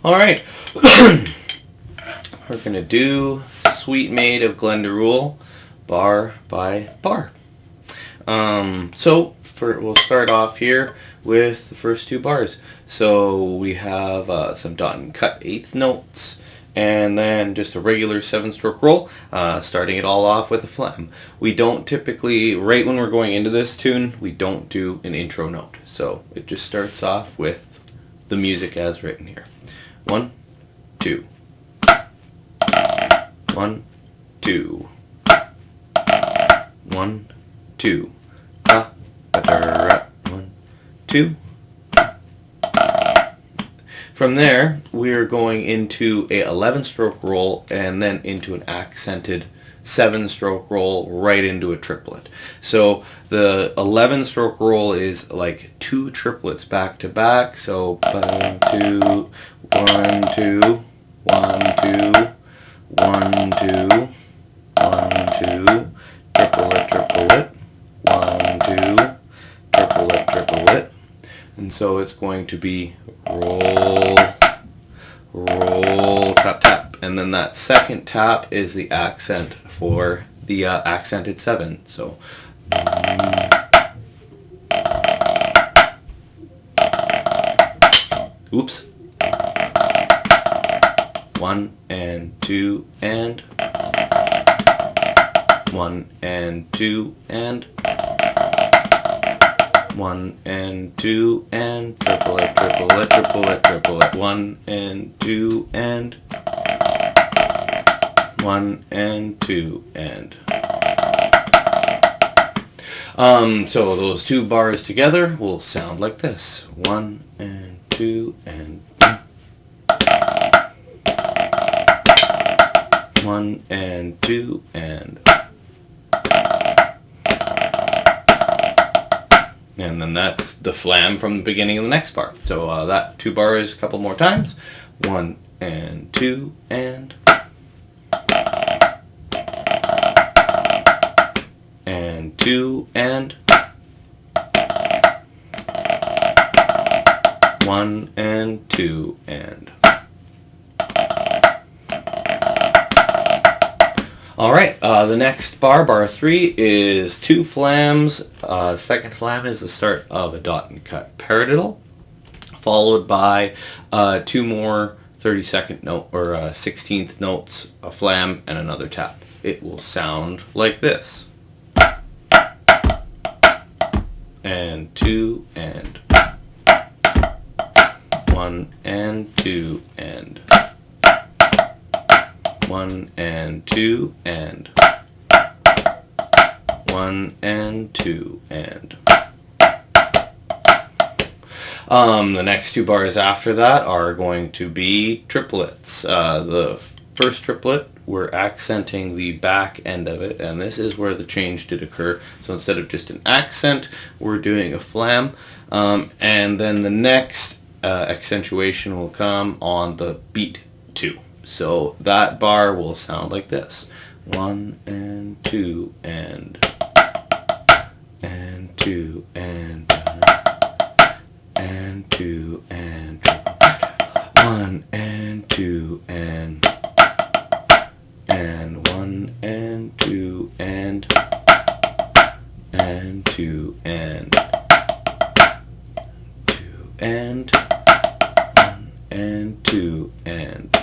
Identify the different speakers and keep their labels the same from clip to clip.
Speaker 1: Alright, we're going to do Sweet Maid of Glendarule, bar by bar. We'll start off here with the first two bars. So we have some dot and cut eighth notes, and then just a regular 7-stroke roll, starting it all off with a flam. We don't typically, right when we're going into this tune, we don't do an intro note. So it just starts off with the music as written here. 1, 2. 1, 2. 1, 2. 1, 2. From there, we're going into a 11-stroke roll and then into an accented 7-stroke roll right into a triplet. So the 11-stroke roll is like 2 triplets back to back. So 1, 2, 1, 2, 1, 2, 1, 2, 1, 2, triplet, triplet, 1, 2, triplet, triplet. And so it's going to be roll, roll, tap, tap. And then that second tap is the accent for the accented 7. So oops. 1 and 2 and 1 and 2 and 1 and 2 and triplet, triplet, triplet, triplet. 1 and 2 and 1 and 2 and. So those two bars together will sound like this. 1 and 2 and 1 and 2 and. And then that's the flam from the beginning of the next bar. So that 2 bars a couple more times. 1 and 2 and. And 2 and. 1 and 2 and. Alright, the next bar, bar 3, is 2 flams. Second flam is the start of a dot and cut paradiddle, followed by 2 more 32nd note or 16th notes, a flam, and another tap. It will sound like this. And 2 and 1 and 2 and 1 and 2 and 1 and 2 and. The next 2 bars after that are going to be triplets. The first triplet, we're accenting the back end of it, and this is where the change did occur. So instead of just an accent, we're doing a flam, and then the next accentuation will come on the beat 2. So that bar will sound like this. 1 and 2 and 2 and 2 and 1 and 2 and 1 and 2 and 2 and 2 and 1 and 2 and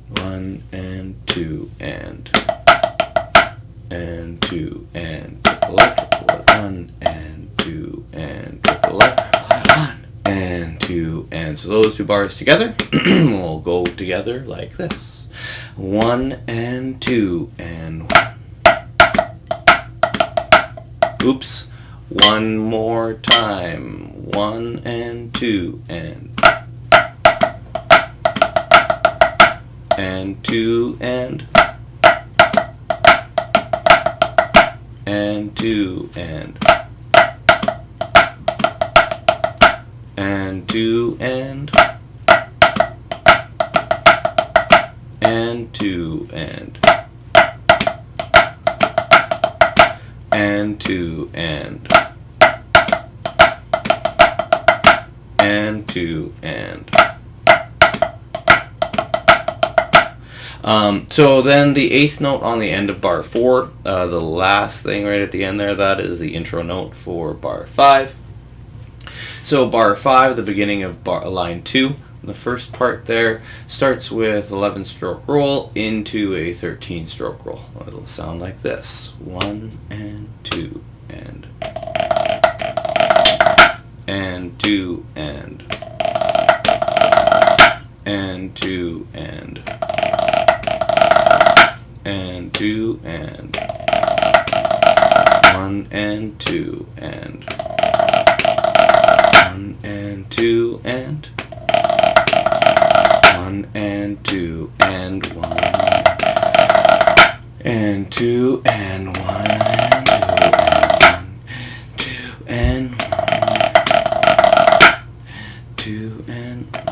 Speaker 1: 1 and 2 and 2 and triplet, triplet, 1 and 2 and triplet, 1 and 2 and. So those 2 bars together will go together like this. 1 and 2 and. Oops. One more time. 1 and 2 and 2 and 2 and 2 and 2 and 2 and 2 and So then the eighth note on the end of bar 4, the last thing right at the end there, that is the intro note for bar 5. So bar 5, the beginning of line 2, the first part there starts with 11 stroke roll into a 13 stroke roll. It'll sound like this: 1 and 2 and 2 and 2 and 2 and 1 and 2 and 1 and 2 and 1 and 2 and 1 and 2 and 1 and 2 and 1.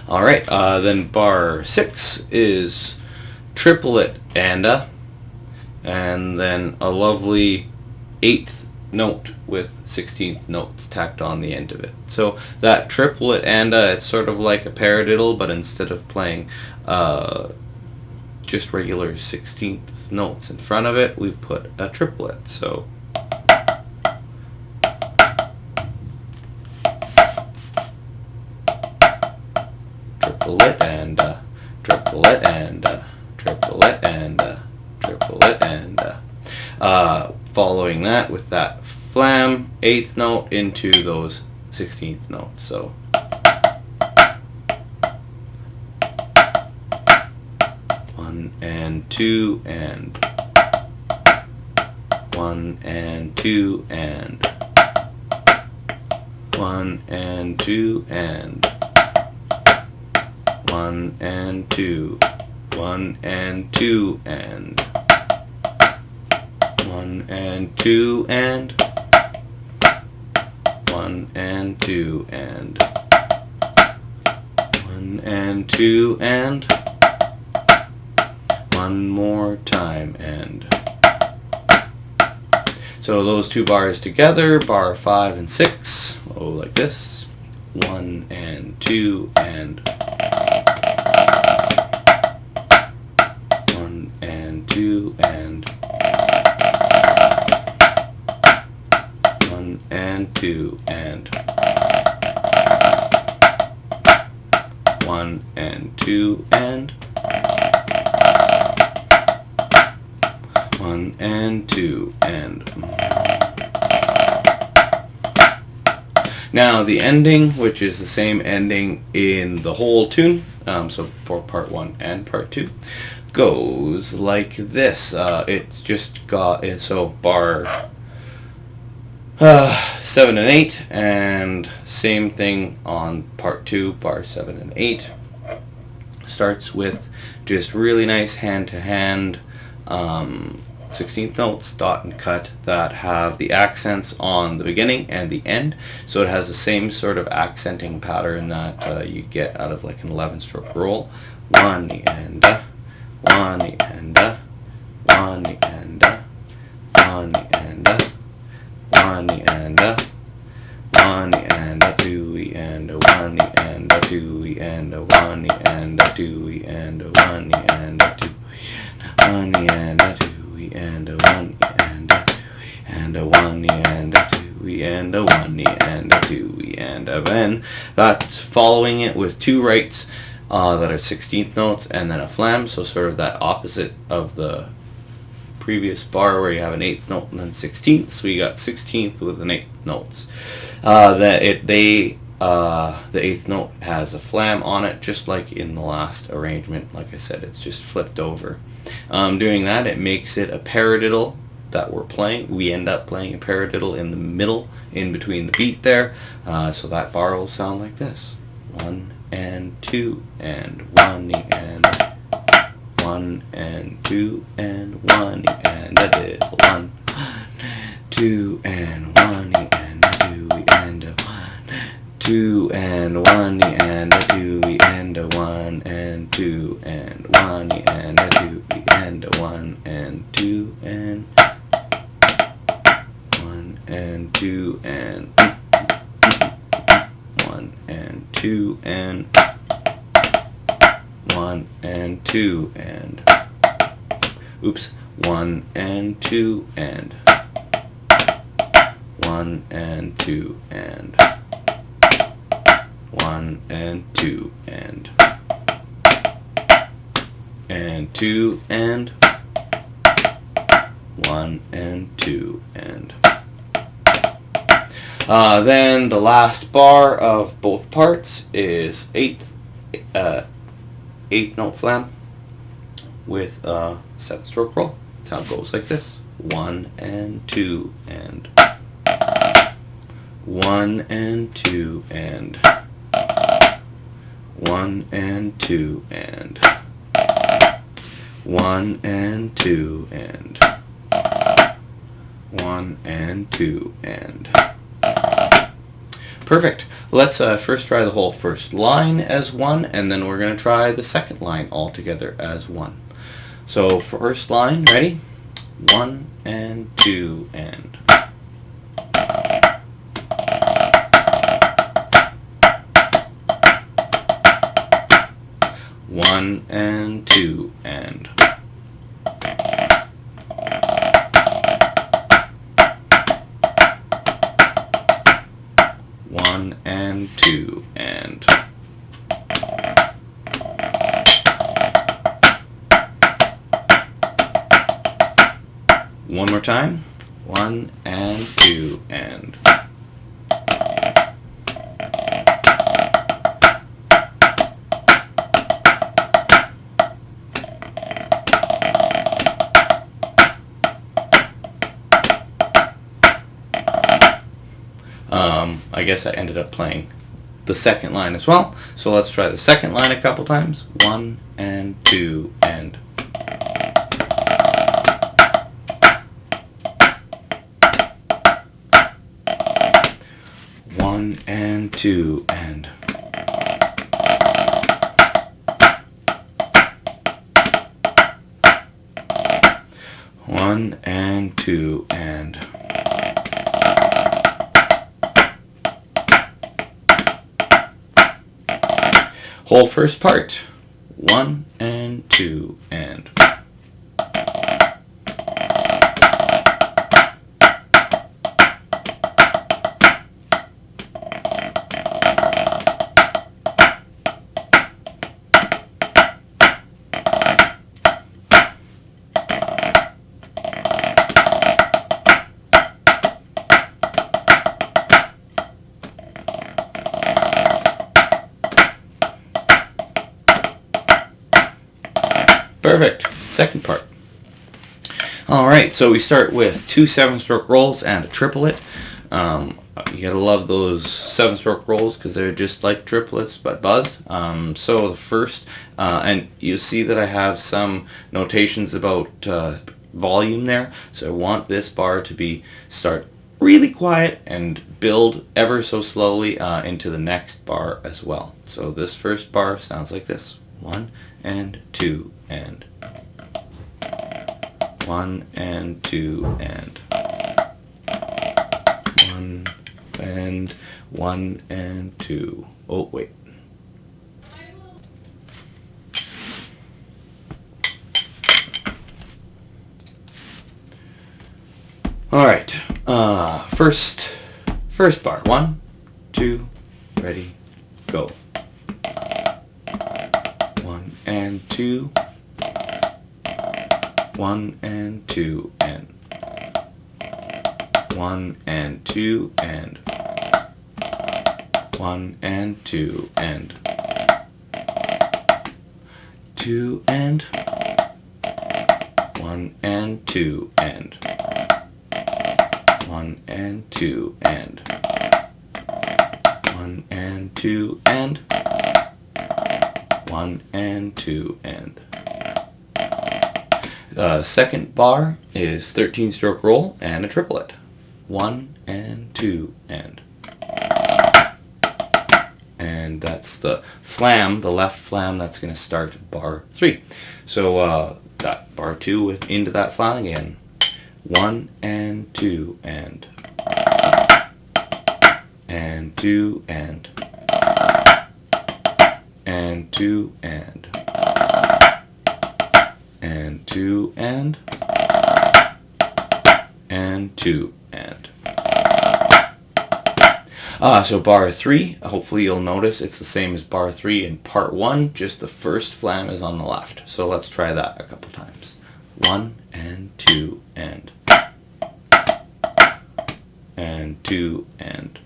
Speaker 1: All right, then bar 6 is triplet and then a lovely 8th note with 16th notes tacked on the end of it. So that triplet and it's sort of like a paradiddle, but instead of playing just regular 16th notes in front of it, we put a triplet. So triplet and triplet and triplet and triplet and following that with that flam 8th note into those 16th notes. So 1 and 2 and 1 and 2 and 1 and 2 and 1 and 2, 1 and 2 and 1 and 2 and 1 and 2 and 1 and 2 and 1 more time and. So those two bars together, bar 5 and 6, like this: 1 and 2 and 1 and 2 and 1 and 2 and 1 and 2 and 1 and 2 and. Now the ending, which is the same ending in the whole tune, so for part 1 and part 2, goes like this. It's just got, so bar 7 and 8, and same thing on part 2, bar 7 and 8. Starts with just really nice hand-to-hand 16th notes, dot and cut, that have the accents on the beginning and the end. So it has the same sort of accenting pattern that you get out of like an 11-stroke roll. 1 and 1 and 1 and 1 and 1 and 1 and 2 and 1 and 2 and 1 and 2 and 1 and 2 1 and 2 and 1 and 2 and 1 and 2 and 1 and 2 and then that's following it with 2 rights that are 16th notes and then a flam, so sort of that opposite of the previous bar where you have an 8th note and then 16th. So you got 16th with an 8th notes. The 8th note has a flam on it, just like in the last arrangement. Like I said, it's just flipped over. Doing that, it makes it a paradiddle that we're playing. We end up playing a paradiddle in the middle, in between the beat there. So that bar will sound like this: 1 and 2 and 1 and 1 and 2 and 1 and a diddle. 1, 2 and 1 and 2 and 1, 2 and 1 and 2 and 1 and 2 and 1 and 2 and 1 and 2 and 1 and 2 and 1 and 2 and 1 and 2 and. Oops. 1 and 2 and. 1 and 2 and. 1 and 2 and. And 2 and. 1 and 2 and. Then the last bar of both parts is eighth note flam with a 7-stroke roll. That's how it goes, like this. 1 and 2 and. 1 and 2 and. 1 and 2 and. 1 and 2 and. 1 and 2 and. Perfect. Let's first try the whole first line as 1, and then we're going to try the second line all together as 1. So first line, ready? 1 and 2 and. 1 and 2 and. 1 and 2 and. 1 more time. 1 and 2 and. 'I guess I ended up playing the second line as well. So let's try the second line a couple times. 1 and 2 and. 1 and 2 and. 1 and 2 and. Whole first part. 1 and 2 and. Perfect. Second part. Alright, so we start with 2 7-stroke rolls and a triplet. You gotta love those 7-stroke rolls because they're just like triplets but buzzed. So the first, and you see that I have some notations about volume there. So I want this bar to start really quiet and build ever so slowly into the next bar as well. So this first bar sounds like this. 1 and 2 and. 1 and 2 and. 1 and 2. Oh, wait. Alright. First bar. 1, 2, ready, go. 1 and 2. 1 and 2 and. 1 and 2 and. 1 and 2 and. 2 and. 1 and 2 and. 1 and 2 and. 1 and 2 and. 1 and 2 and. Second bar is 13-stroke roll and a triplet. 1 and 2 and. And that's the flam, the left flam, that's going to start bar 3. So that bar 2 into that flam again. 1 and 2 and. And 2 and. And 2 and. and 2 and 2 and. So bar 3, hopefully you'll notice it's the same as bar 3 in part 1, just the first flam is on the left. So let's try that a couple times. 1 and 2 and 2 and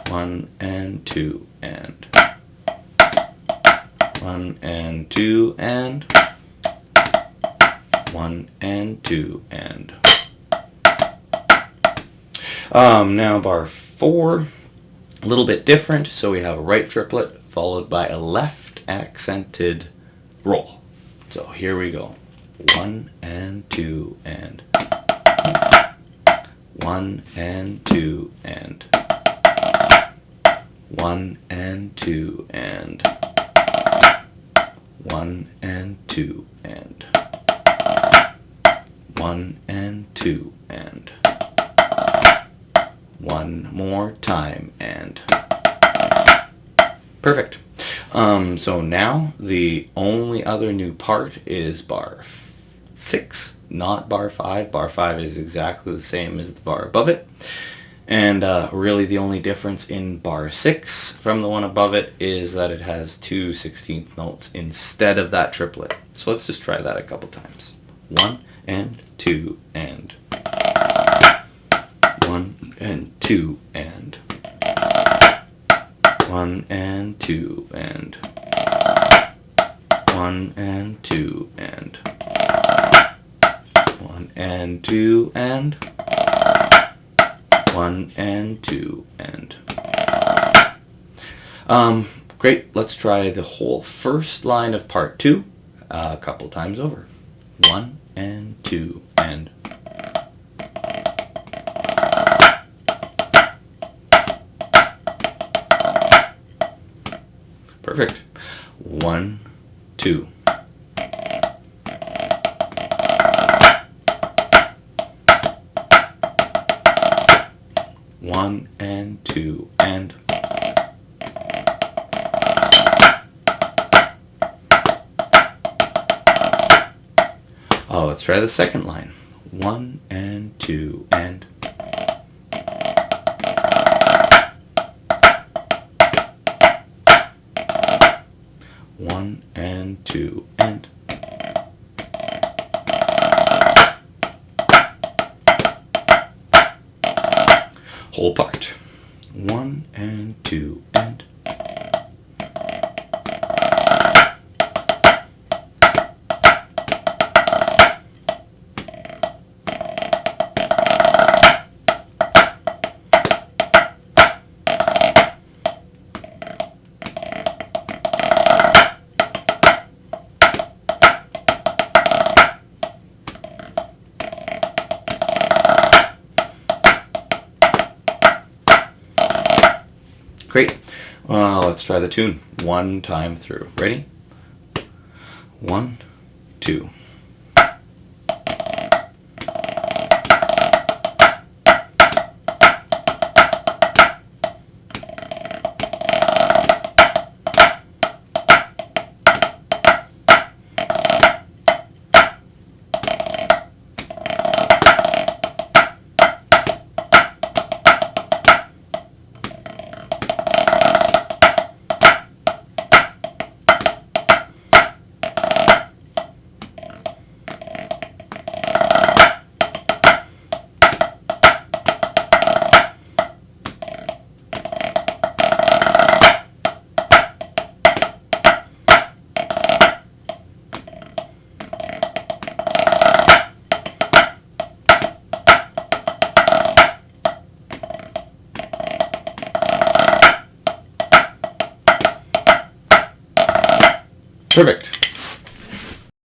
Speaker 1: 1 and 2 and 1 and 2 and 1 and 2 and. Now bar 4, a little bit different. So we have a right triplet followed by a left accented roll. So here we go. 1 and 2 and 1 and 2 and 1 and 2 and 1 and 2 and 1 and 2 and 1 more time and. Perfect. So now the only other new part is bar 6, not bar 5. Bar 5 is exactly the same as the bar above it. And really the only difference in bar 6 from the one above it is that it has 2 16th notes instead of that triplet. So let's just try that a couple times. 1 and 2 and 1 and 2 and 1 and 2 and 1 and 2 and 1 and 2 and 1 and 2 and. Great. Let's try the whole first line of part 2 a couple times over. 1 and 2 and. Perfect. 1, 2. 1 and 2 and. Let's try the second line. 1 and 2 and. 1 and 2 and. Whole part. 1 and 2 and. 'Great. Let's try the tune one time through. Ready? 1, 2. Perfect.